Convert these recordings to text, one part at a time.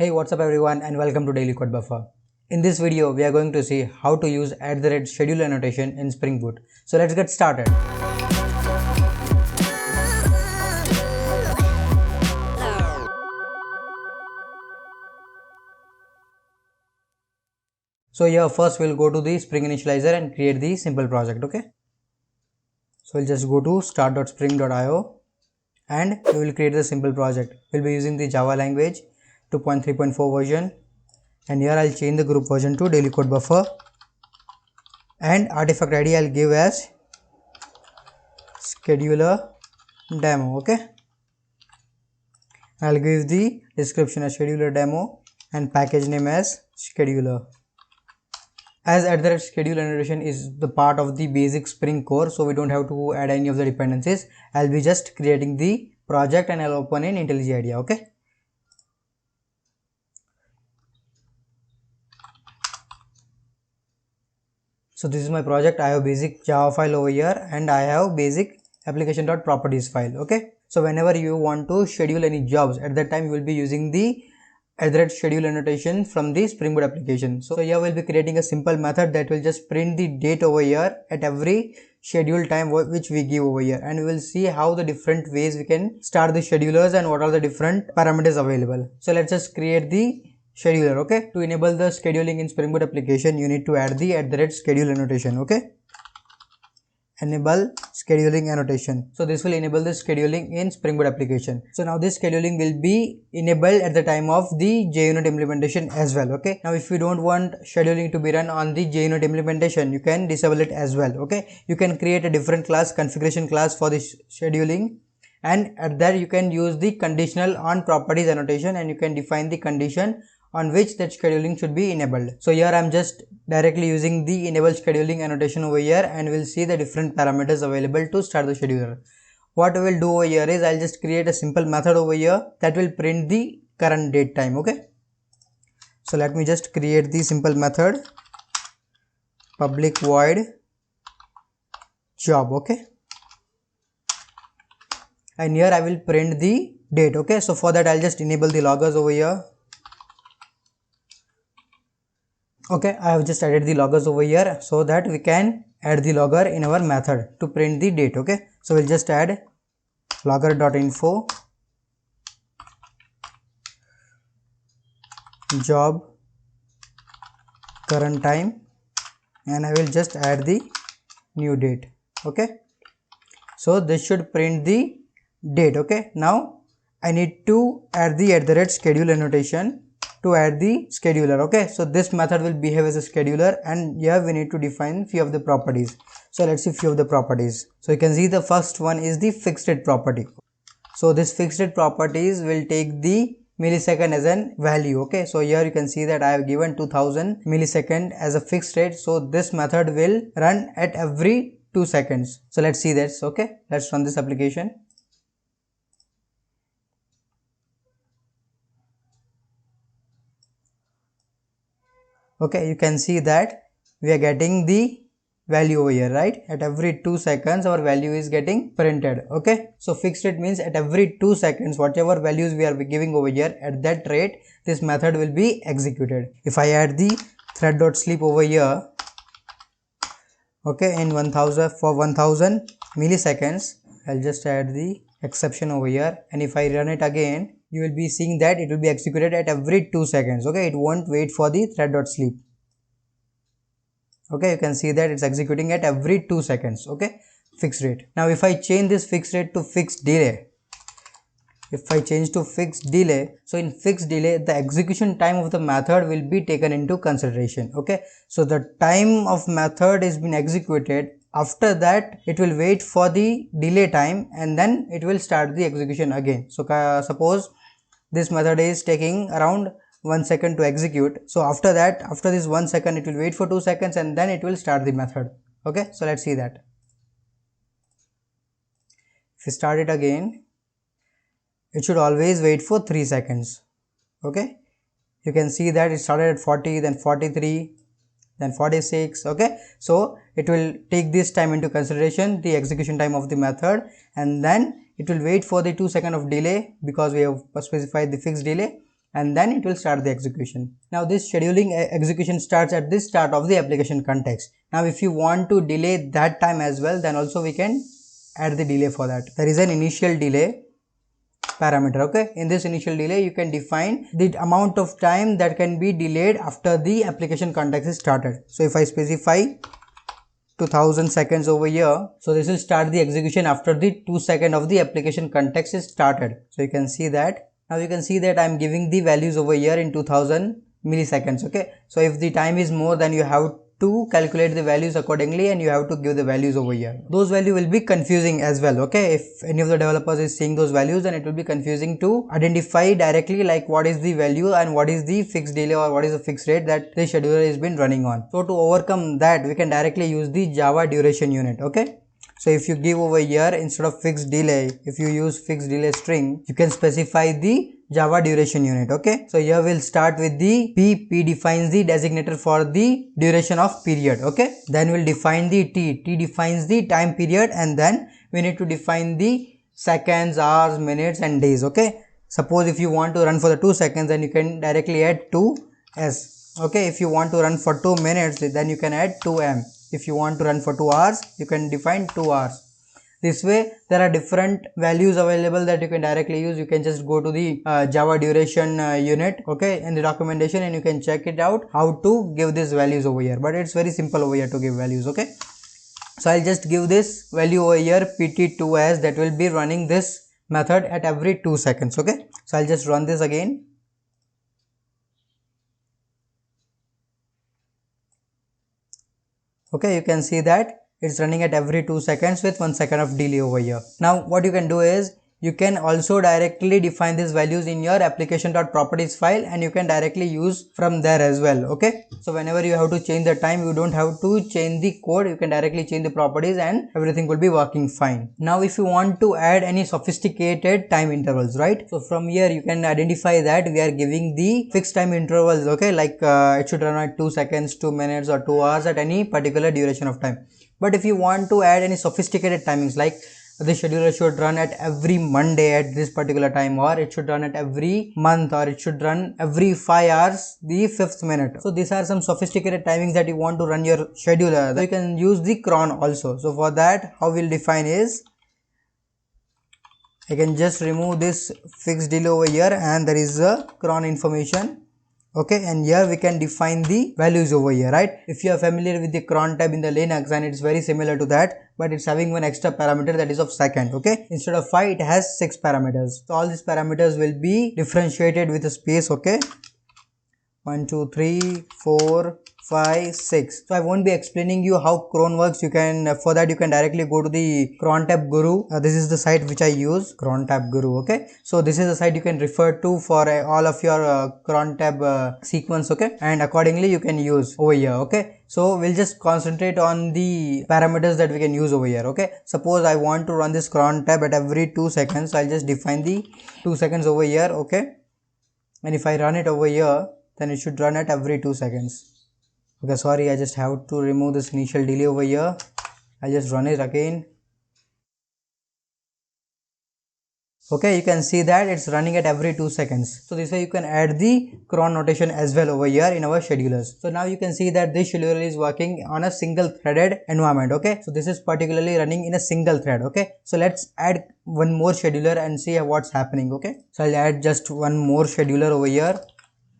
Hey, what's up everyone and welcome to Daily Code Buffer. In this video, we are going to see how to use @schedule annotation in Spring Boot. So let's get started. So here first we'll go to the Spring Initializer and create the simple project, okay? So we'll just go to start.spring.io and we will create the simple project. We'll be using the Java language 2.3.4 version, and here I'll change the group version to Daily Code Buffer, and artifact ID I'll give as scheduler demo, okay? I'll give the description as scheduler demo and package name as scheduler. As @schedule annotation is the part of the basic Spring core, so we don't have to add any of the dependencies. I'll be just creating the project and I'll open in IntelliJ IDEA, okay? So this is my project. I have basic Java file over here and I have basic application.properties file, okay? So whenever you want to schedule any jobs, at that time you will be using the @schedule annotation from the Spring Boot application. So here we'll be creating a simple method that will just print the date over here at every schedule time which we give over here, and we will see how the different ways we can start the schedulers and what are the different parameters available. So let's just create the scheduler, okay? To enable the scheduling in Spring Boot application, you need to add the @schedule annotation, okay? Enable scheduling annotation. So this will enable the scheduling in Spring Boot application. So now this scheduling will be enabled at the time of the JUnit implementation as well, okay? Now if you don't want scheduling to be run on the JUnit implementation, you can disable it as well, okay? You can create a different class, configuration class for this scheduling, and at that you can use the conditional on properties annotation and you can define the condition on which that scheduling should be enabled. So here I'm just directly using the enable scheduling annotation over here, and we'll see the different parameters available to start the scheduler. What we will do over here is I'll just create a simple method over here that will print the current date time, okay? So let me just create the simple method public void job, okay? And here I will print the date, okay? So for that I'll just enable the loggers over here. Okay, I have just added the loggers over here so that we can add the logger in our method to print the date, okay? So we'll just add logger.info job current time, and I will just add the new date, okay? So this should print the date, okay? Now I need to add the @schedule annotation to add the scheduler, okay? So this method will behave as a scheduler, and here we need to define few of the properties. So let's see few of the properties. So you can see the first one is the fixed rate property. So this fixed rate properties will take the millisecond as an value, okay? So here you can see that I have given 2000 millisecond as a fixed rate, so this method will run at every 2 seconds. So let's see this, okay? Let's run this application. Okay, you can see that we are getting the value over here, right? At every 2 seconds our value is getting printed, okay? So fixed rate means at every 2 seconds whatever values we are giving over here, at that rate this method will be executed. If I add the thread.sleep over here, okay, in 1000 for 1000 milliseconds, I'll just add the exception over here, and if I run it again, you will be seeing that it will be executed at every 2 seconds, okay? It won't wait for the thread.sleep, okay? You can see that it's executing at every 2 seconds, okay? Fixed rate. Now if I change this fixed rate to fixed delay, if I change to fixed delay, so in fixed delay the execution time of the method will be taken into consideration, okay? So the time of method is been executed, after that it will wait for the delay time and then it will start the execution again. So suppose this method is taking around 1 second to execute, so after that, after this 1 second, it will wait for 2 seconds and then it will start the method, okay? So let's see that. If we start it again, it should always wait for 3 seconds, okay? You can see that it started at 40, then 43, then 46, okay? So it will take this time into consideration, the execution time of the method, and then it will wait for the 2 seconds of delay because we have specified the fixed delay, and then it will start the execution. Now this scheduling execution starts at the start of the application context. Now if you want to delay that time as well, then also we can add the delay for that. There is an initial delay parameter. Okay, in this initial delay you can define the amount of time that can be delayed after the application context is started. So if I specify 2000 seconds over here, so this will start the execution after the 2 seconds of the application context is started. So you can see that. Now you can see that I am giving the values over here in 2000 milliseconds. Okay, so if the time is more, then you have to calculate the values accordingly and you have to give the values over here. Those values will be confusing as well. Okay, if any of the developers is seeing those values, then it will be confusing to identify directly like what is the value and what is the fixed delay or what is the fixed rate that the scheduler has been running on. So to overcome that, we can directly use the Java duration unit. Okay, so if you give over here, instead of fixed delay, if you use fixed delay string, you can specify the Java duration unit. Okay, so here we'll start with the P defines the designator for the duration of period. Okay, then we'll define the T defines the time period, and then we need to define the seconds, hours, minutes and days. Okay, suppose if you want to run for the 2 seconds, then you can directly add 2s. Okay, if you want to run for 2 minutes, then you can add 2m. If you want to run for 2 hours, you can define 2 hours. This way there are different values available that you can directly use. You can just go to the Java duration unit, okay, in the documentation, and you can check it out how to give these values over here. But it's very simple over here to give values. Okay, so I'll just give this value over here pt2s, that will be running this method at every 2 seconds. Okay, so I'll just run this again. Okay, you can see that it's running at every 2 seconds with 1 second of delay over here. Now what you can do is, you can also directly define these values in your application.properties file, and you can directly use from there as well. Okay, so whenever you have to change the time, you don't have to change the code, you can directly change the properties and everything will be working fine. Now if you want to add any sophisticated time intervals, right, so from here you can identify that we are giving the fixed time intervals. Okay, like it should run at 2 seconds, 2 minutes or 2 hours at any particular duration of time. But if you want to add any sophisticated timings, like the scheduler should run at every Monday at this particular time, or it should run at every month, or it should run every 5 hours the 5th minute. So these are some sophisticated timings that you want to run your scheduler. So you can use the cron also. So for that, how we'll define is, I can just remove this fixed delay over here, and there is a cron information. Okay, and here we can define the values over here, right? If you are familiar with the cron tab in the Linux, and it's very similar to that, but it's having one extra parameter, that is of second. Okay, instead of 5, it has 6 parameters. So all these parameters will be differentiated with a space. Okay, 1 2 3 4 5 6. So I won't be explaining you how cron works. You can, for that you can directly go to the cron tab guru. This is the site which I use, cron tab guru. Okay, so this is the site you can refer to for all of your cron tab sequence. Okay, and accordingly you can use over here. Okay, so we'll just concentrate on the parameters that we can use over here. Okay, suppose I want to run this cron tab at every 2 seconds. I'll just define the 2 seconds over here. Okay, and if I run it over here, then it should run at every 2 seconds. Okay, sorry, I just have to remove this initial delay over here. I'll just run it again. Okay, you can see that it's running at every 2 seconds. So this way you can add the cron notation as well over here in our schedulers. So now you can see that this scheduler is working on a single threaded environment. Okay, so this is particularly running in a single thread. Okay, so let's add one more scheduler and see what's happening. Okay, so I'll add just one more scheduler over here.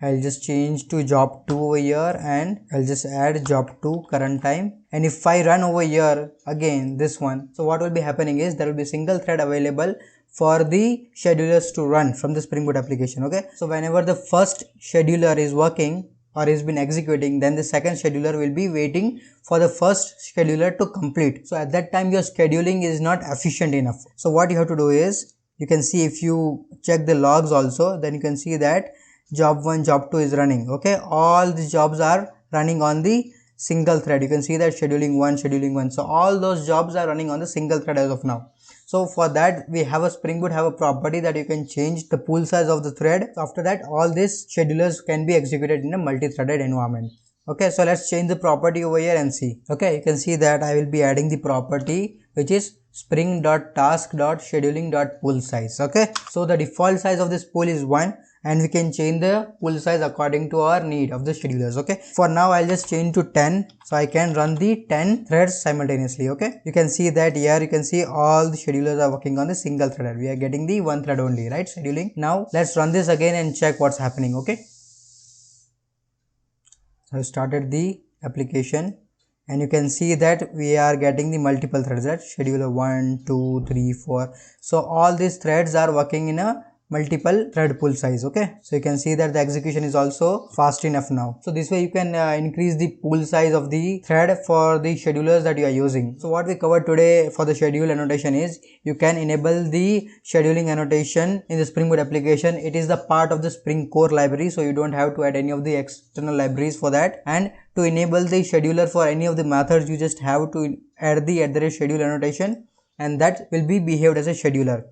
I'll just change to job 2 over here, and I'll just add job 2 current time. And if I run over here again this one, so what will be happening is there will be single thread available for the schedulers to run from the Spring Boot application. Okay, so whenever the first scheduler is working or has been executing, then the second scheduler will be waiting for the first scheduler to complete. So at that time your scheduling is not efficient enough. So what you have to do is, you can see if you check the logs also, then you can see that job 1, job 2 is running. Okay, all the jobs are running on the single thread. You can see that scheduling 1. So all those jobs are running on the single thread as of now. So for that, we have a Spring Boot have a property that you can change the pool size of the thread. So after that, all these schedulers can be executed in a multi-threaded environment. Okay, so let's change the property over here and see. Okay, you can see that I will be adding the property which is spring.task.scheduling.pool size. Okay, so the default size of this pool is 1, and we can change the pool size according to our need of the schedulers. Okay, for now I'll just change to 10, so I can run the 10 threads simultaneously. Okay, you can see that here, you can see all the schedulers are working on the single thread. We are getting the one thread only, right, scheduling. Now let's run this again and check what's happening. Okay, so I started the application and you can see that we are getting the multiple threads, right? Scheduler 1, 2, 3, 4. So all these threads are working in a multiple thread pool size. Okay, so you can see that the execution is also fast enough now. So this way you can increase the pool size of the thread for the schedulers that you are using. So what we covered today for the schedule annotation is you can enable the scheduling annotation in the Spring Boot application. It is the part of the Spring Core library, so you don't have to add any of the external libraries for that. And to enable the scheduler for any of the methods, you just have to add the @schedule annotation, and that will be behaved as a scheduler.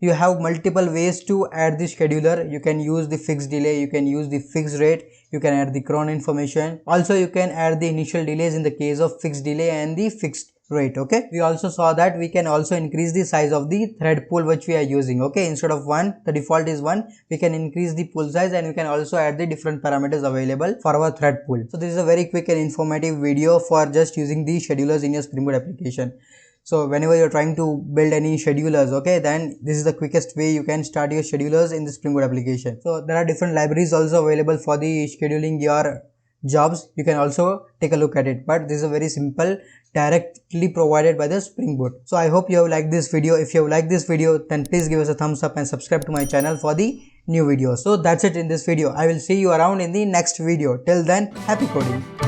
You have multiple ways to add the scheduler. You can use the fixed delay, you can use the fixed rate, you can add the cron information. Also you can add the initial delays in the case of fixed delay and the fixed rate. Okay, we also saw that we can also increase the size of the thread pool which we are using. Okay, instead of 1, the default is 1, we can increase the pool size, and we can also add the different parameters available for our thread pool. So this is a very quick and informative video for just using the schedulers in your Spring Boot application. So whenever you're trying to build any schedulers, okay, then this is the quickest way you can start your schedulers in the Spring Boot application. So there are different libraries also available for the scheduling your jobs. You can also take a look at it, but this is a very simple, directly provided by the Spring Boot. So I hope you have liked this video. If you have liked this video, then please give us a thumbs up and subscribe to my channel for the new videos. So that's it in this video. I will see you around in the next video. Till then, happy coding.